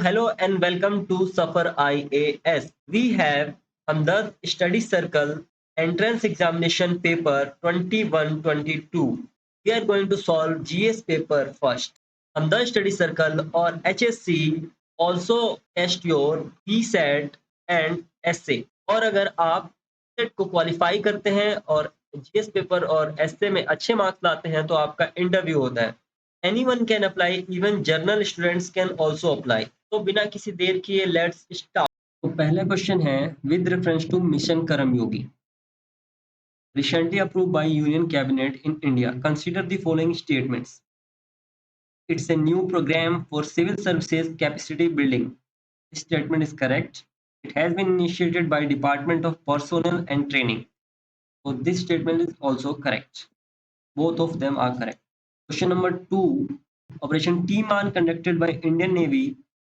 hello and welcome to Suffer IAS. We have Hamdard Study Circle Entrance Examination Paper 21-22. We are going to solve GS paper first. Hamdard Study Circle or HSC also test your PSET and essay. और अगर आप PSET को qualify करते हैं और GS paper और essay में अच्छे मार्क्स लाते हैं तो आपका इंटरव्यू होता है. Anyone can apply, even journal students can also apply. तो बिना किसी देर किए लेट्स स्टार्ट. तो पहला क्वेश्चन है with reference to mission Karmayogi recently approved by Union Cabinet in India. Consider the following statements. It's a new program for civil services capacity building. This statement is correct. It has been initiated by Department of Personnel and Training. So this statement is also correct. Both of them are correct. Question number 2. Operation T-Man conducted by Indian Navy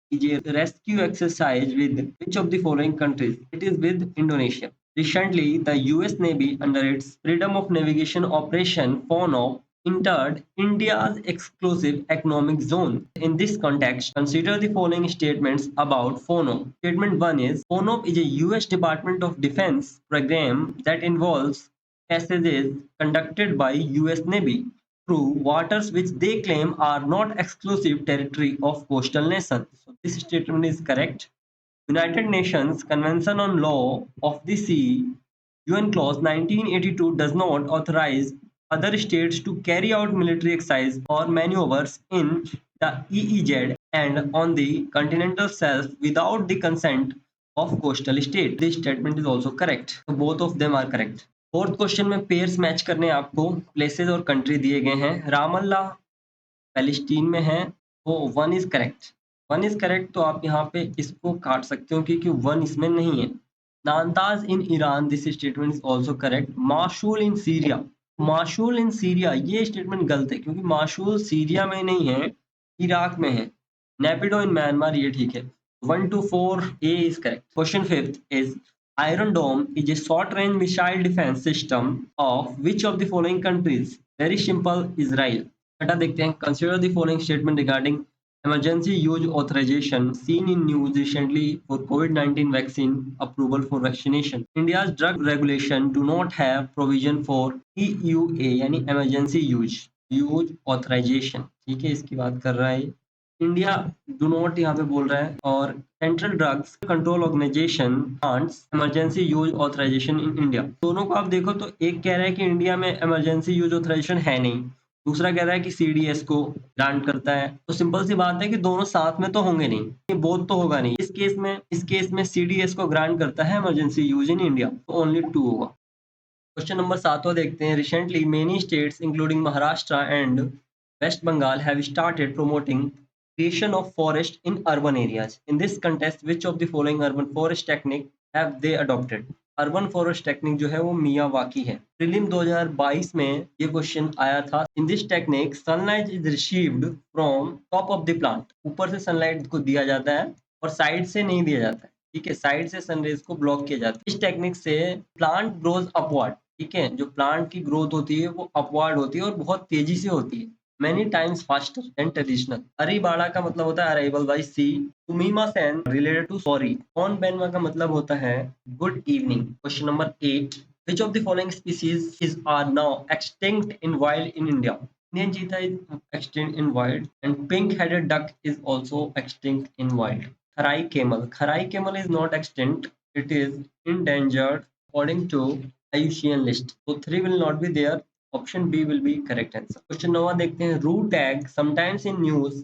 is a rescue exercise with which of the following countries? It is with Indonesia. Recently, the US Navy, under its Freedom of Navigation Operation FONOP, entered India's exclusive economic zone. In this context, consider the following statements about FONOP. Statement 1 is FONOP is a US Department of Defense program that involves passages conducted by US Navy through waters which they claim are not exclusive territory of coastal nations. So this statement is correct. United Nations Convention on Law of the Sea, UN Clause 1982 does not authorize other states to carry out military exercise or maneuvers in the EEZ and on the continental shelf without the consent of coastal state. This statement is also correct. So both of them are correct. Fourth question में pairs match करने आपको places और country दिए गए हैं. Ramallah Palestine में है तो one is correct. One is correct तो आप यहाँ पे इसको काट सकते हो क्योंकि वन इसमें नहीं है. Natanz in Iran, this statement is also correct. माशूल इन सीरिया, माशूल इन सीरिया ये स्टेटमेंट गलत है क्योंकि माशूल सीरिया में नहीं है, इराक में है. नेपिडो इन म्यांमार ये ठीक है. 1 to 4 A is correct. Question 5th is Iron Dome is a short-range missile defense system of which of the following countries? Very simple, Israel. बेटा देखते हैं. Consider the following statement regarding emergency use authorization seen in news recently for COVID-19 vaccine approval for vaccination. India's drug regulation do not have provision for EUA यानी emergency use authorization. ठीक है, इसकी बात कर रहा है. इंडिया डू नॉट यहाँ पे बोल रहा है और central drugs control organisation grants emergency use authorisation in India. दोनों को आप देखो तो एक कह रहा है कि इंडिया में इमरजेंसी यूज ऑथराइजेशन है नहीं, दूसरा कह रहा है कि सीडीएस को ग्रांट करता है. तो सिंपल सी बात है कि दोनों साथ में तो होंगे नहीं, ये बोथ तो होगा नहीं. इस केस में सीडीएस को ग्रांट करता है इमरजेंसी यूज इन इंडिया, तो ओनली 2 होगा. क्वेश्चन नंबर 7 देखते हैं. Recently many states including Maharashtra and West Bengal have started promoting creation of forest in urban areas. In this context, which of the following urban forest technique have they adopted? Urban forest technique जो है वो Miyawaki है. Prelim 2022 में ये question आया था. In this technique sunlight is received from top of the plant. ऊपर से सनलाइट को दिया जाता है और साइड से नहीं दिया जाता है. ठीक है, साइड से सनरेज को ब्लॉक किया जाता है. इस टेक्निक से प्लांट ग्रोज अपवर्ड. ठीक है, जो प्लांट की ग्रोथ होती है वो अपवर्ड होती है और बहुत तेजी से होती है. Many times faster than traditional. अरीबाड़ा का मतलब होता है अराइवल बाय सी. तुमीमा सेन रिलेटेड टू सॉरी. ऑन बेनवा का मतलब होता है good evening. Question number 8. Which of the following species are now extinct in wild in India? Indian cheetah is extinct in wild and pink-headed duck is also extinct in wild. Kharai camel. Kharai camel is not extinct. It is endangered according to IUCN list. So 3 will not be there. Option B will be correct answer. Question 9 देखते हैं. Root tag sometimes in news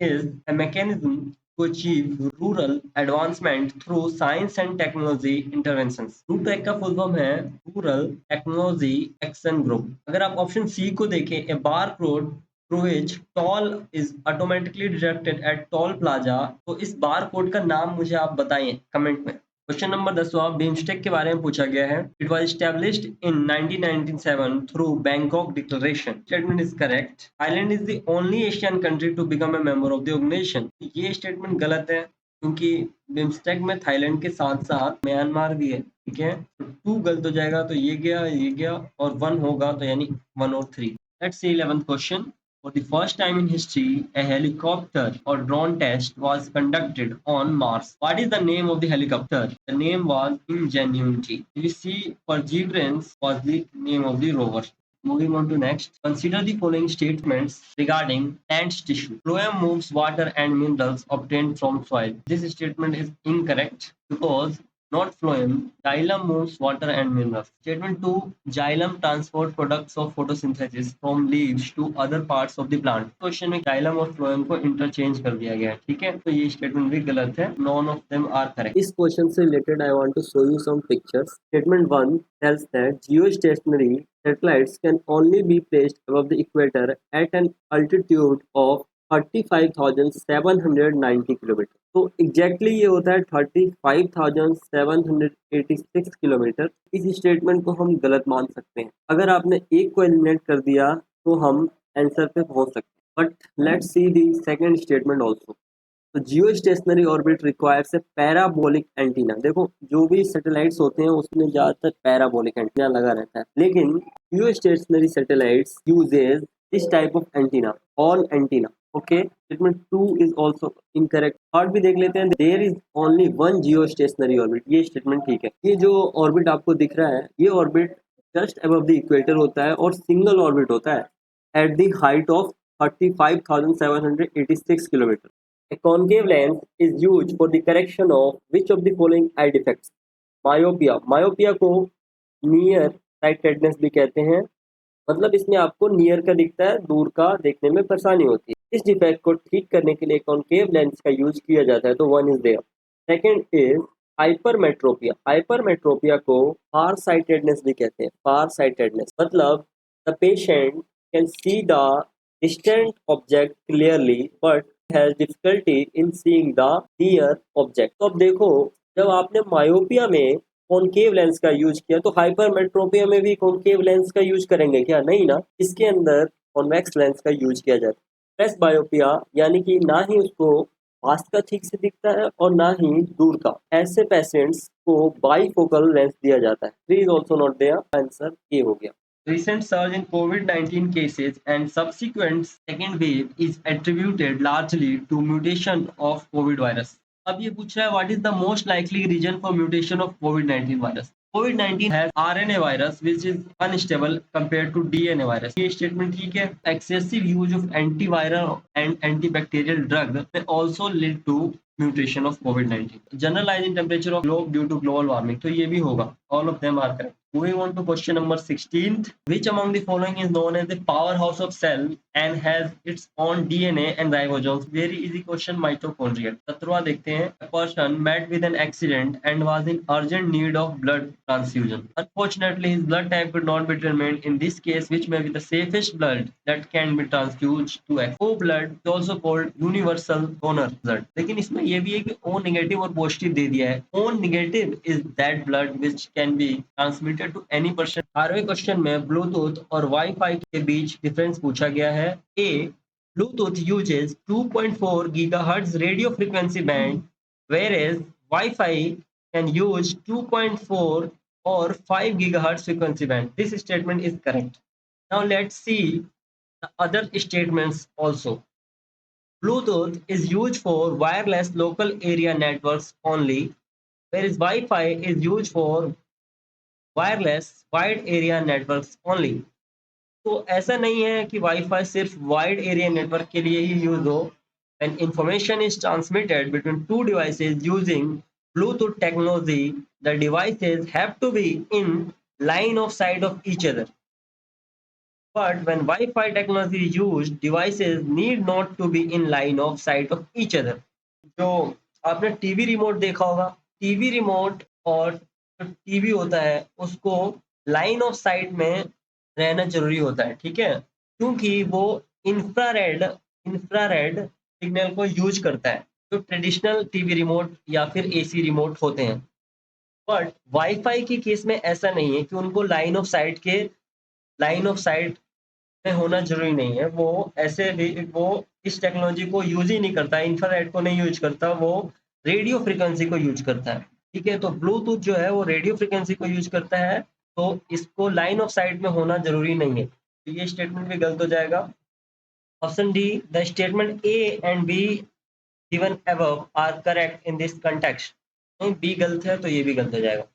is a mechanism to achieve rural advancement through science and technology interventions. Root tag का full form है Rural Technology Action Group. अगर आप option C को देखें, a barcode through which toll is automatically deducted at toll plaza, तो इस bar code का नाम मुझे आप बताइए कमेंट में. क्वेश्चन नंबर 10वां बीमस्टेक के बारे में पूछा गया है. It was established in 1997 through Bangkok declaration. Statement is correct. Thailand is the only Asian country to become a member of the organisation. ये स्टेटमेंट गलत है क्योंकि बीमस्टेक में थाईलैंड के साथ साथ म्यांमार भी है. ठीक है, तो 2 गलत हो जाएगा तो ये गया और 1 होगा तो यानी 1 और 3. Let's see 11th question. For the first time in history, a helicopter or drone test was conducted on Mars. What is the name of the helicopter? The name was Ingenuity. You see, Perseverance was the name of the rover. Moving on to next, consider the following statements regarding plant tissue. Phloem moves water and minerals obtained from soil. This statement is incorrect because not phloem, xylem moves water and minerals. Statement 2, xylem transport products of photosynthesis from leaves to other parts of the plant. Question में xylem और phloem को interchange कर दिया गया है, ठीक है, तो ये स्टेटमेंट भी गलत है. None of them are correct. इस क्वेश्चन से related I want to show you some pictures. Statement 1 tells that geostationary satellites can only be placed above the equator at an altitude of 35,790 kilometre. तो exactly ये होता है 35,786 kilometre. इस statement को हम गलत मान सकते हैं. अगर आपने एक को एलिमिनेट कर दिया तो हम आंसर पे पहुंच सकते हैं. But let's see the second statement also. तो geo stationery orbit requires a parabolic antenna. देखो जो भी सैटेलाइट्स होते हैं उसमें ज़्यादातर पैराबोलिक एंटीना लगा रहता है, लेकिन geostationary satellites uses this type of antenna, all antenna. Okay, statement 2 is also incorrect. Third भी देख लेते हैं. There is only one Jio stationery orbit. ये स्टेटमेंट ठीक है. ये जो ऑर्बिट आपको दिख रहा है, ये orbit just above the equator होता है और सिंगल ऑर्बिट होता है at the height of 35,786 kilometre. A concave lens is used for the correction of which of the following eye defects? Myopia. Myopia को near sightedness भी कहते हैं. मतलब इसमें आपको नियर का दिखता है, दूर का देखने में परेशानी होती है. इस डिफेक्ट को ठीक करने के लिए कॉन्केव लेंस का यूज किया जाता है. तो one is there. Second is hypermetropia. Hypermetropia को फार साइटेडनेस भी कहते हैं. फार साइटेडनेस मतलब the patient can see the distant object clearly but has difficulty in seeing the near object. तो अब देखो, जब आपने मायोपिया में कॉनकेव लेंस का यूज किया तो हाइपरमेट्रोपिया में भी कॉनकेव लेंस का यूज करेंगे क्या? नहीं ना. इसके अंदर कॉन्वेक्स लेंस का यूज किया जाता है. प्रेसबायोपिया यानी कि ना ही उसको पास का ठीक से दिखता है और ना ही दूर का. ऐसे पेशेंट्स को बाईफोकल लेंस दिया जाता है. 3 is also not there. Answer A हो गया. Recent surge in COVID-19 cases and subsequent second wave is attributed largely to mutation of COVID virus. अब ये पूछ रहा है what is the most likely region for mutation of COVID-19 virus? COVID-19 has RNA virus which is unstable compared to DNA virus. ये statement ठीक है. Excessive use of antiviral and antibacterial drug may also lead to mutation of COVID-19. Generalizing temperature of globe due to global warming. तो ये भी होगा. All of them are correct. Moving on to question number 16. Which among the following is known as the powerhouse of cell and has its own DNA and ribosomes? Very easy question. Mitochondria. 17वां देखते हैं. A person met with an accident and was in urgent need of blood transfusion. Unfortunately, his blood type could not be determined. In this case, which may be the safest blood that can be transfused to X. O blood is also called universal donor blood. लेकिन इसमें ये भी है कि O negative और positive दे दिया है. O negative is that blood which can be transmitted to any person. 18वें क्वेश्चन में ब्लूटूथ और वाईफाई के बीच डिफरेंस पूछा गया है. A, Bluetooth uses 2.4 GHz radio frequency band whereas Wi-Fi can use 2.4 or 5 GHz frequency band. This statement is correct. Now let's see the other statements also. Bluetooth is used for wireless local area networks only, whereas Wi-Fi is used for wireless wide area networks only. तो ऐसा नहीं है कि wifi सिर्फ wide area network के लिए ही use हो. When information is transmitted between two devices using Bluetooth technology, the devices have to be in line of sight of each other. But when Wi-Fi technology is used, devices need not to be in line of sight of each other. जो आपने TV remote देखा होगा, TV remote और जो TV होता है उसको line of site में रहना जरूरी होता है, ठीक है, क्योंकि वो इंफ्रारेड इंफ्रारेड सिग्नल को यूज करता है जो ट्रेडिशनल टीवी रिमोट या फिर एसी रिमोट होते हैं. बट वाईफाई के केस में ऐसा नहीं है कि उनको लाइन ऑफ साइट में होना जरूरी नहीं है. वो ऐसे भी वो इस टेक्नोलॉजी को यूज ही नहीं करता, इंफ्रारेड को नहीं यूज करता, वो रेडियो फ्रीक्वेंसी को यूज करता है. ठीक है, तो ब्लूटूथ जो है वो रेडियो फ्रीक्वेंसी को यूज करता है, तो इसको लाइन ऑफ साइट में होना जरूरी नहीं है. तो ये स्टेटमेंट भी गलत हो जाएगा. Option D, the statement A and B given above are correct in this context. नहीं B गलत है तो ये भी गलत हो जाएगा.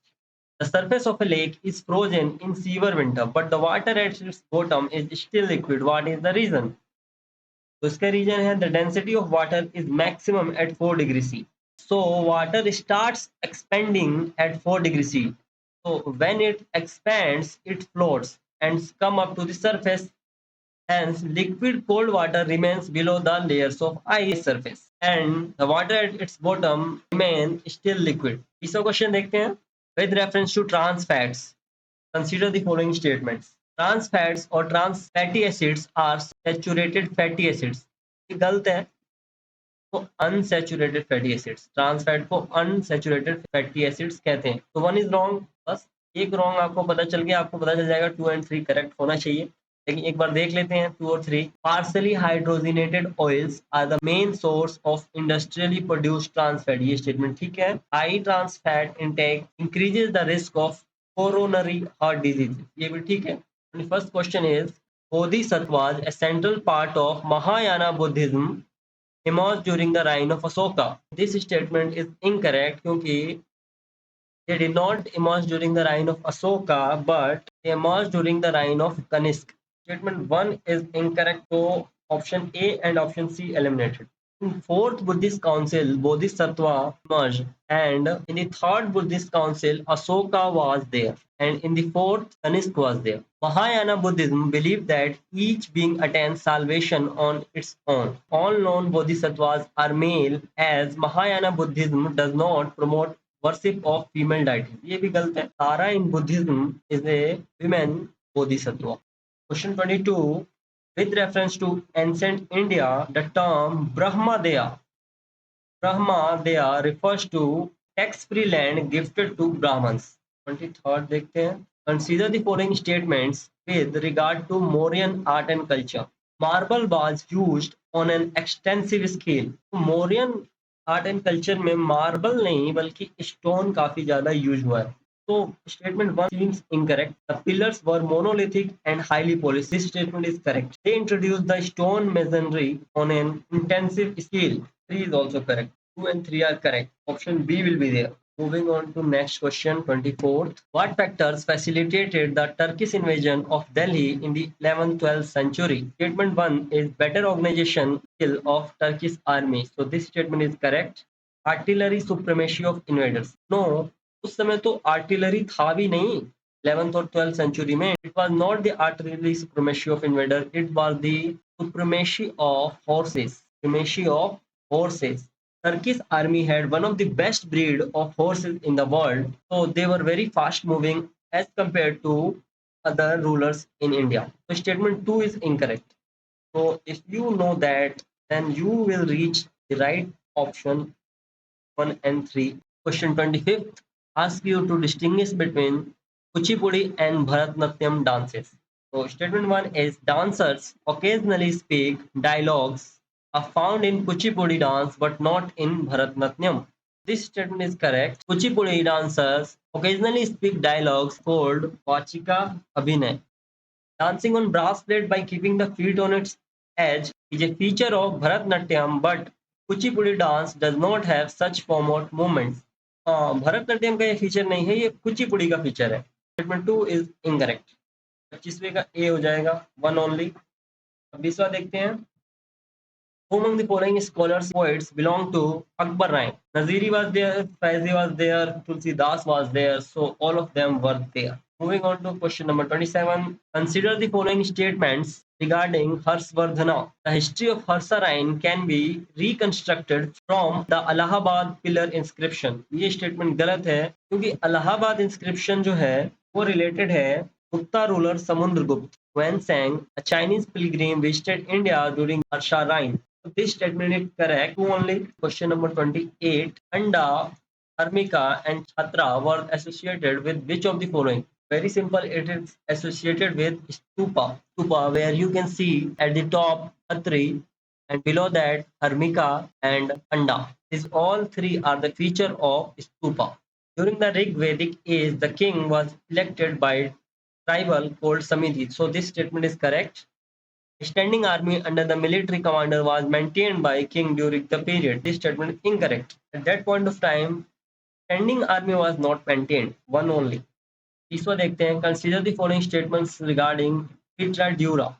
The surface of a lake is frozen in severe winter, but the water at its bottom is still liquid. What is the reason? तो इसका रीजन है the density of water is maximum at 4 degrees C. So water starts expanding at 4 degrees C. So when it expands, it floats and come up to the surface. Hence, liquid cold water remains below the layers of ice surface, and the water at its bottom remain still liquid. तीसरा question देखते हैं. With reference to trans fats, consider the following statements. Trans fats or trans fatty acids are saturated fatty acids. ये गलत है. तो unsaturated fatty acids, trans fat को unsaturated fatty acids कहते हैं. तो वन इज रॉन्ग. बस एक रॉन्ग आपको पता चल गया. आपको पता चल जाएगा 2 एंड 3 करेक्ट होना चाहिए. लेकिन एक बार देख लेते हैं 2 और 3. Partially hydrogenated oils are the main source of industrially produced trans fat. ये स्टेटमेंट ठीक है. High trans fat intake increases the risk of coronary heart disease. ये भी ठीक है. First question is Bodhisattvas, a central part of Mahayana Buddhism, emerged during the reign of Asoka. This statement is incorrect क्योंकि they did not emerge during the reign of Asoka, but they emerged during the reign of Kanishk. Statement 1 is incorrect, so option A and option C eliminated. In fourth Buddhist council, Bodhisattva emerged, and in the third Buddhist council, Asoka was there, and in the fourth, Kanishk was there. Mahayana Buddhism believed that each being attains salvation on its own. All known bodhisattvas are male, as Mahayana Buddhism does not promote worship of female deities. ये भी गलत है. Tara in Buddhism is a women bodhisattva. Question 22. With reference to ancient India, the term Brahmadeya refers to tax-free land gifted to Brahmins. 23rd देखते हैं. Consider the following statements with regard to Mauryan art and culture. Marble was used on an extensive scale. Mauryan art and culture में marble नहीं बल्कि stone काफी ज्यादा use हुआ है. तो statement 1 seems incorrect. The pillars were monolithic and highly polished. This statement is correct. They introduced the stone masonry on an intensive scale. 3 is also correct. 2 and 3 are correct. Option B will be there. Moving on to next question, 24th. What factors facilitated the Turkish invasion of Delhi in the 11th-12th century? Statement 1 is better organization skill of Turkish army. So this statement is correct. Artillery supremacy of invaders. No, उस समय तो artillery था भी नहीं 11th और 12th century में. It was not the artillery supremacy of invader. It was the supremacy of horses. Supremacy of horses. Turkish army had one of the best breed of horses in the world, so they were very fast moving as compared to other rulers in India. So statement 2 is incorrect. So if you know that, then you will reach the right option 1 and 3. Question 25th asks you to distinguish between Kuchipudi and Bharatnatyam dances. So statement 1 is dancers occasionally speak dialogues are found in Kuchipudi dance but not in Bharatnatyam. This statement is correct. Kuchipudi dancers occasionally speak dialogues called Vachika Abhinay. Dancing on brass plate by keeping the feet on its edge is a feature of Bharatnatyam, but Kuchipudi dance does not have such form of movements. Bharatanatyam का ये feature नहीं है, ये कुचिपुड़ी का feature है. Statement 2 is incorrect. 25वें का ए हो जाएगा, 1 ओनली. 26वां देखते हैं. Who among the following scholars poets belong to Akbar rank? Naziri was there, Faizi was there, Tulsidas was there, so all of them were there. Moving on to question number 27. Consider the following statements regarding Harsvardhana. The history of Harsarain can be reconstructed from the Allahabad pillar inscription. ये statement गलत है क्योंकि Allahabad inscription जो है वो related है Gupta ruler Samundragupta when sang a Chinese pilgrim visited India during Harsarain. So this statement is correct. Two only. Question number 28. Anda, Armika and Chhatra were associated with which of the following? Very simple. It is associated with stupa. Stupa, where you can see at the top Atri and below that Armika and Anda. These all three are the feature of stupa. During the Rig Vedic age, the king was elected by tribal called Samiti. So this statement is correct. Standing army under the military commander was maintained by king during the period. This statement is incorrect. At that point of time, standing army was not maintained, one only. तीसरा देखते हैं, consider the following statements regarding Pitradura.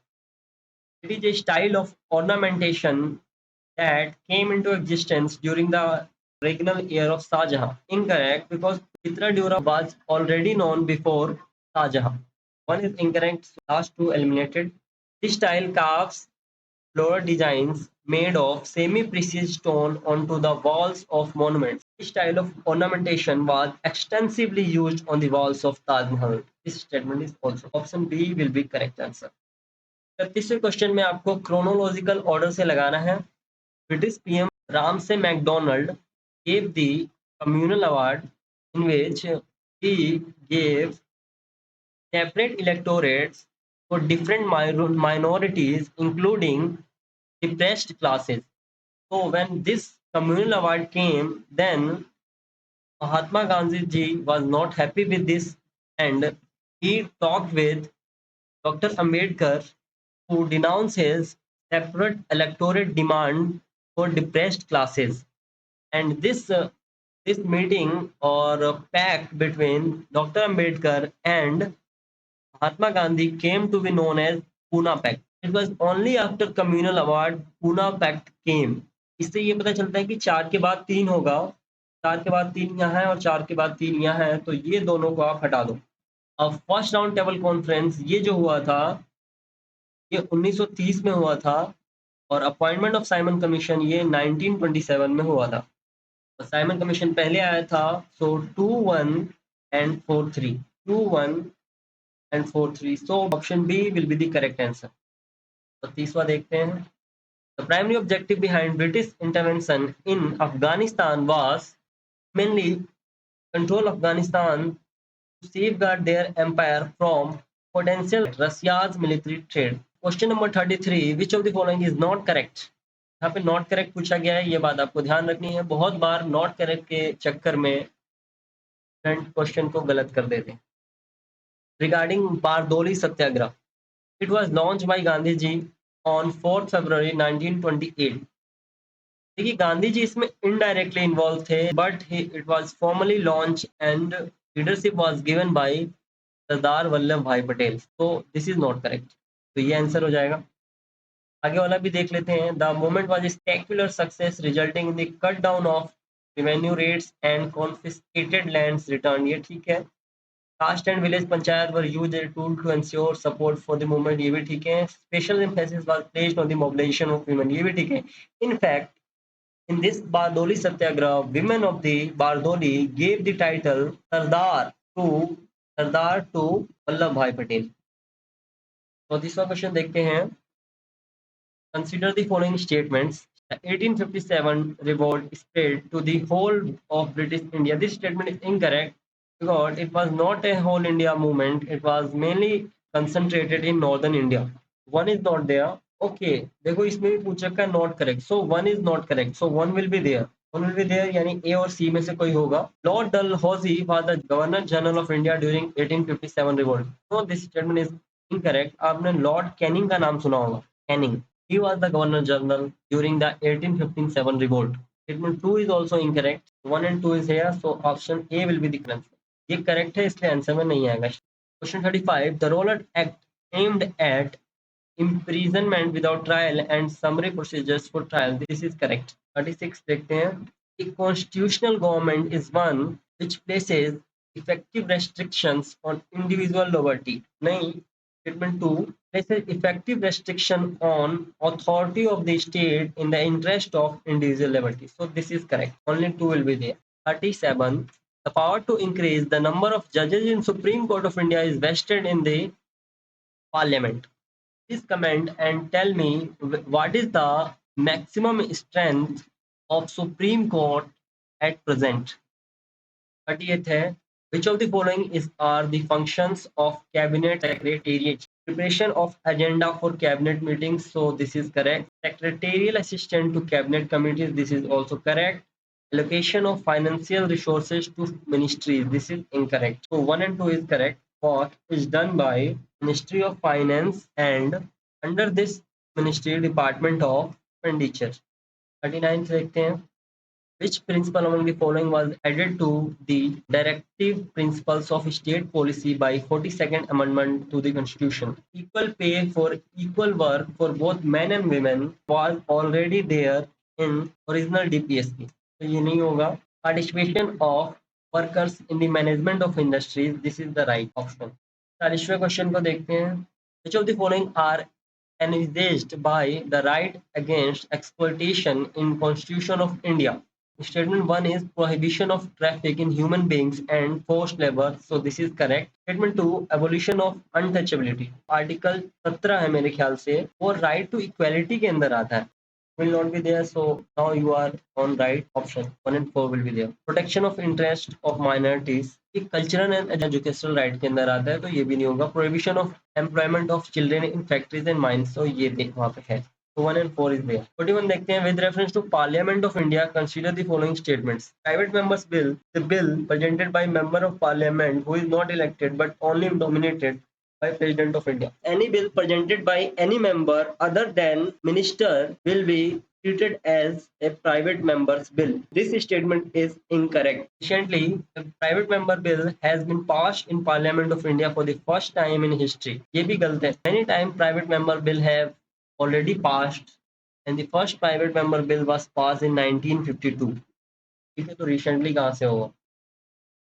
It is a style of ornamentation that came into existence during the regnal year of Shah Jahan. Incorrect, because Pitradura was already known before Shah Jahan. One is incorrect, so last two eliminated. This style carves floral designs made of semi-precious stone onto the walls of monuments. This style of ornamentation was extensively used on the walls of Taj Mahal. This statement is also option B will be correct answer. 36वें question में आपको chronological order से लगाना है. British PM Ramsay MacDonald gave the communal award in which he gave separate electorates for different minorities, including depressed classes. So when this communal award came, then Mahatma Gandhi ji was not happy with this, and he talked with Dr. Ambedkar, who denounced his separate electorate demand for depressed classes. And this meeting or pact between Dr. Ambedkar and Mahatma Gandhi came to be known as Pune Pact. It was only after communal award Pune Pact came. इससे ये पता चलता है कि 4 के बाद 3 होगा, 4 के बाद 3 यहाँ है और 4 के बाद 3 यहाँ है, तो ये दोनों को आप हटा दो. अब फर्स्ट राउंड टेबल कॉन्फ्रेंस ये जो हुआ था, ये 1930 में हुआ था, और अपॉइंटमेंट ऑफ साइमन कमीशन ये 1927 में हुआ था. साइमन कमीशन पहले आया था, सो 2-1 and 4-3, 2-1 and 4-3. So option B will be the correct answer. तो तीसरा देखते हैं. The primary objective behind British intervention in Afghanistan was mainly control Afghanistan to safeguard their empire from potential Russia's military threat. Question number 33. Which of the following is not correct? यहाँ पे not correct पूछा गया है, ये बात आपको ध्यान रखनी है. बहुत बार नॉट करेक्ट के चक्कर में क्वेश्चन को गलत कर देते हैं. Regarding Bardoli Satyagraha, it was launched by Gandhi ji on 4th February 1928. देखिए गांधी जी इसमें इनडायरेक्टली इन्वॉल्व थे, but it was formally launch and leadership was given by Sardar Vallabh Bhai Patel. तो दिस इज नॉट करेक्ट, तो ये आंसर हो जाएगा. आगे वाला भी देख लेते हैं. The movement was spectacular success resulting in the cut down of revenue rates and confiscated lands return. ये ठीक है. Caste and village panchayat were used as a tool to ensure support for the movement. ये भी ठीक है. Special emphasis was placed on the mobilisation of women. ये भी ठीक है. In fact in this Bardoli Satyagraha, women of the Bardoli gave the title Sardar to Vallabh Bhai Patel. तो तीसरा क्वेश्चन देखते हैं. Consider the following statements. The 1857 revolt spread to the whole of British India. This statement is incorrect because it was not a whole India movement. It was mainly concentrated in northern India. One is not there. Okay देखो इसमें भी पूछ रखा है not correct, so one is not correct, so one will be there. One will be there यानी A और C में से कोई होगा. Lord Dalhousie was the governor general of India during 1857 revolt. No this statement is incorrect. आपने Lord Canning का नाम सुना होगा. Canning, he was the governor general during the 1857 revolt. Statement 2 is also incorrect. 1 and 2 is here, so option A will be the correct answer. ये correct है इसलिए answer में नहीं आएगा. Question 35. The Rowlatt Act aimed at imprisonment without trial and summary procedures for trial. This is correct. 36 देखते हैं. A constitutional government is one which places effective restrictions on individual liberty. नहीं. Statement 2 places effective restriction on authority of the state in the interest of individual liberty. So this is correct. Only 2 will be there. 37. The power to increase the number of judges in Supreme Court of India is vested in the Parliament. Please comment and tell me what is the maximum strength of Supreme Court at present. 38th है. Which of the following are the functions of Cabinet Secretariat? Preparation of agenda for Cabinet meetings. So this is correct. Secretarial assistant to Cabinet committees. This is also correct. Allocation of financial resources to ministries. This is incorrect. So 1 and 2 is correct. What is done by Ministry of Finance, and under this ministry department of expenditure. 39 देखते हैं, which principle among the following was added to the directive principles of state policy by 42nd amendment to the constitution? Equal pay for equal work for both men and women was already there in original DPSP, तो ये नहीं होगा। Participation of workers in the management of industries, this is the right option। 40वें question को देखते हैं, which of the following are envisaged by the right against exploitation in Constitution of India? Statement 1 is prohibition of traffic in human beings and forced labor. So this is correct. Statement 2, abolition of untouchability. Article 17 है मेरे ख्याल से, वो right to equality के अंदर आता है। Will not be there. So now you are on right option. 1 and 4 will be there. Protection of interest of minorities. ये cultural and educational right के अंदर आता है, तो ये भी नहीं होगा। Prohibition of employment of children in factories and mines. तो ये वहाँ पे है। So 1 and 4 is there. 41 देखते हैं, with reference to Parliament of India, consider the following statements. Private members bill, the bill presented by member of Parliament who is not elected but only nominated by President of India. Any bill presented by any member other than minister will be treated as a private member's bill. This statement is incorrect. Recently, a private member bill has been passed in Parliament of India for the first time in history. ये भी गलत है. Many times private member bill have already passed and the first private member bill was passed in 1952. ठीक है, तो recently कहाँ से होगा?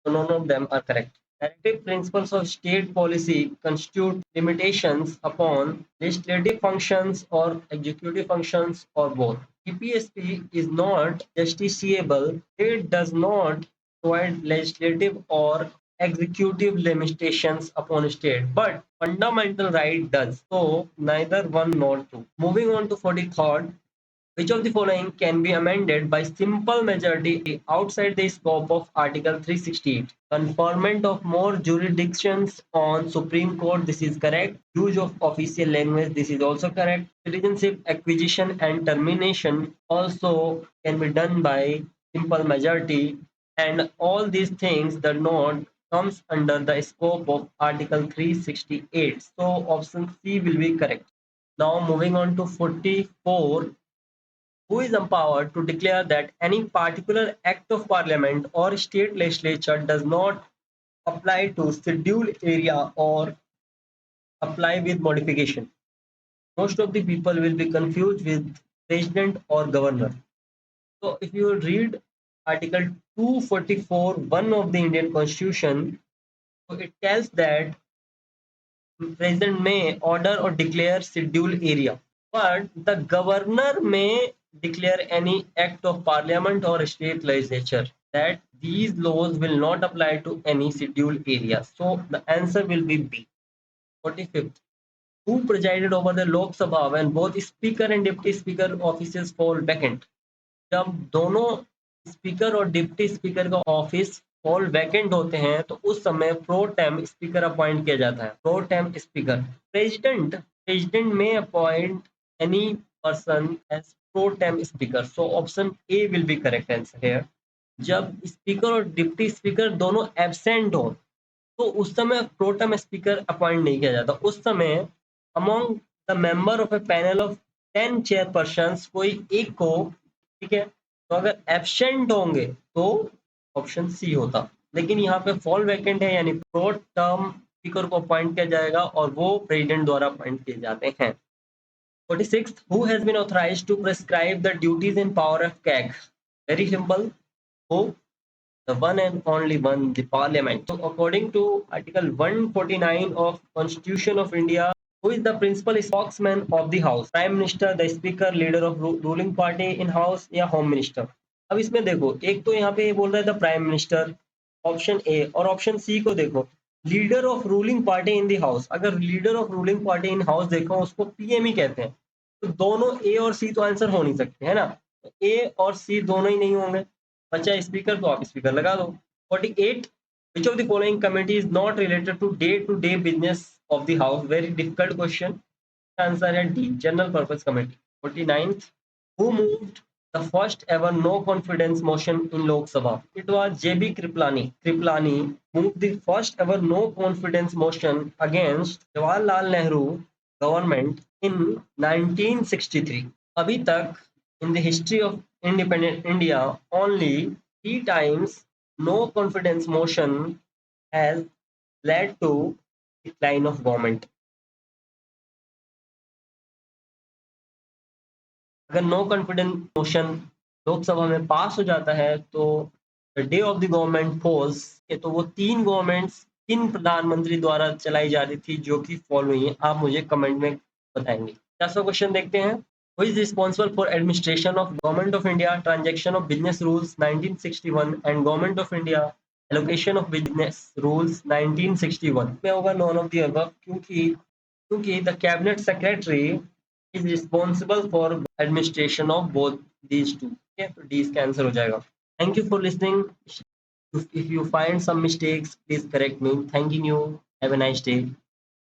So none of them are correct. Directive principles of state policy constitute limitations upon legislative functions or executive functions or both. EPSP is not justiciable. It does not provide legislative or executive limitations upon state, but fundamental right does. So neither one nor two. Moving on to 43rd, which of the following can be amended by simple majority outside the scope of Article 368? Conferment of more jurisdictions on Supreme Court, this is correct. Use of official language, this is also correct. Citizenship acquisition and termination also can be done by simple majority, and all these things the not comes under the scope of Article 368. So option C will be correct. Now moving on to 44, who is empowered to declare that any particular act of parliament or state legislature does not apply to scheduled area or apply with modification. Most of the people will be confused with president or governor. So if you read Article 244(1) of the Indian Constitution, so it tells that president may order or declare scheduled area, but the governor may declare any act of parliament or state legislature that these laws will not apply to any scheduled area. So the answer will be B. 45th. Who presided over the Lok Sabha when both speaker and deputy speaker offices fall vacant? जब दोनों speaker और deputy speaker का office fall vacant होते हैं तो उस समय pro tem speaker appoint किया जाता है। प्रो टेम स्पीकर, प्रेसिडेंट में appoint any person as pro tem speaker. So option A will be correct answer here. जब स्पीकर और डिप्टी स्पीकर दोनों एब्सेंट हो तो उस समय प्रो टेम स्पीकर अपॉइंट नहीं किया जाता। उस समय among the member of A panel of 10 chairperson कोई एक को, ठीक है, तो अगर एब्सेंट होंगे तो ऑप्शन सी होता, लेकिन यहाँ पे फॉल वैकेंट है यानी प्रो टर्म स्पीकर को अपॉइंट किया जाएगा और वो प्रेसिडेंट द्वारा अपॉइंट किए जाते हैं। 46, who has been authorized to prescribe the duties and power of CAG? Very simple. Who? The one and only one, the parliament. So according to Article 149 of Constitution of India, who is the principal spokesman of the house? Prime Minister, the speaker, leader of ruling party in house या home minister? अब इसमें देखो, एक तो यहाँ पे ये बोल रहा है the prime minister, option A, और ऑप्शन सी को देखो leader of ruling party in the house. अगर leader of ruling party in house देखो उसको पीएम ही कहते हैं, तो दोनों ए और सी तो आंसर हो नहीं सकते, है ना, तो ए और सी दोनों ही नहीं होंगे, बचा स्पीकर, तो आप स्पीकर लगा दो। 48, which of the following committee is not related to day business of the house? Very difficult question. Answer है D, general purpose committee. 49th, who moved the first ever no confidence motion in Lok Sabha? It was JB Kriplani. Kriplani moved the first ever no confidence motion against Jawaharlal Nehru government in 1963. Abhi tak, in the history of independent India, only 3 times no confidence motion has led to decline of government. अगर no confidence motion Lok Sabha में pass हो जाता है तो the day of the government falls, तो वो 3 governments किन प्रधानमंत्री द्वारा चलाई जा रही थी जो कि फॉल हुई है, आप मुझे कमेंट में बताएंगे। 4 क्वेश्चन देखते हैं। Who is responsible for administration of government of India, transaction of business rules 1961 and government of India allocation of business rules 1961 में होगा नॉन ऑफ द अबव, क्योंकि the cabinet secretary is responsible for administration of both these two. Okay, तो D इसका answer हो जाएगा। Thank you for listening. If you find some mistakes, please correct me. Thanking you. Have a nice day.